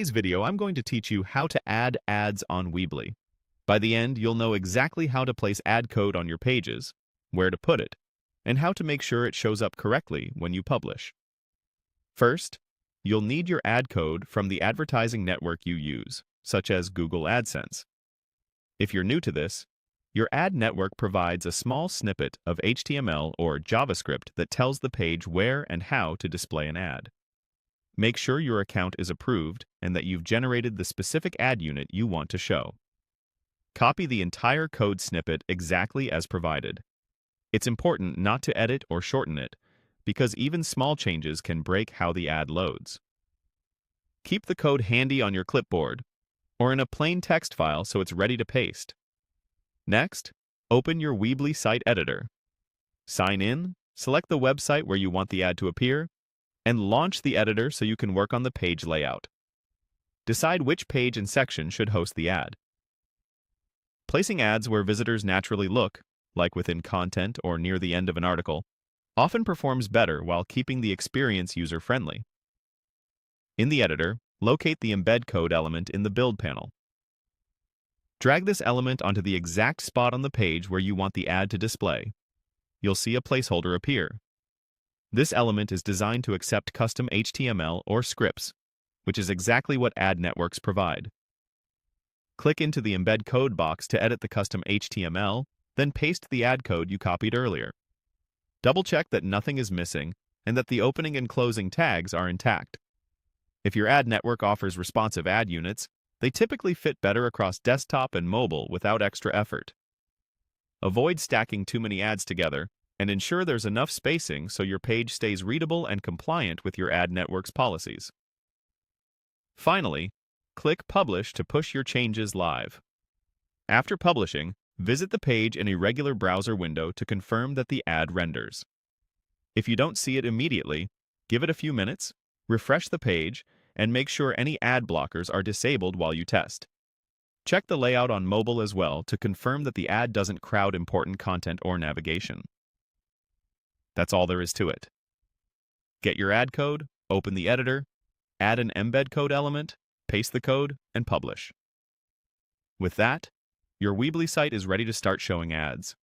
today's video, I'm going to teach you how to add ads on Weebly. By the end, you'll know exactly how to place ad code on your pages, where to put it, and how to make sure it shows up correctly when you publish. First, you'll need your ad code from the advertising network you use, such as Google AdSense. If you're new to this, your ad network provides a small snippet of HTML or JavaScript that tells the page where and how to display an ad. Make sure your account is approved and that you've generated the specific ad unit you want to show. Copy the entire code snippet exactly as provided. It's important not to edit or shorten it, because even small changes can break how the ad loads. Keep the code handy on your clipboard or in a plain text file so it's ready to paste. Next, open your Weebly site editor. Sign in, select the website where you want the ad to appear, and launch the editor so you can work on the page layout. Decide which page and section should host the ad. Placing ads where visitors naturally look, like within content or near the end of an article, often performs better while keeping the experience user-friendly. In the editor, locate the Embed Code element in the Build panel. Drag this element onto the exact spot on the page where you want the ad to display. You'll see a placeholder appear. This element is designed to accept custom HTML or scripts, which is exactly what ad networks provide. Click into the Embed Code box to edit the custom HTML, then paste the ad code you copied earlier. Double-check that nothing is missing and that the opening and closing tags are intact. If your ad network offers responsive ad units, they typically fit better across desktop and mobile without extra effort. Avoid stacking too many ads together, and ensure there's enough spacing so your page stays readable and compliant with your ad network's policies. Finally, click Publish to push your changes live. After publishing, visit the page in a regular browser window to confirm that the ad renders. If you don't see it immediately, give it a few minutes, refresh the page, and make sure any ad blockers are disabled while you test. Check the layout on mobile as well to confirm that the ad doesn't crowd important content or navigation. That's all there is to it. Get your ad code, open the editor, add an embed code element, paste the code, and publish. With that, your Weebly site is ready to start showing ads.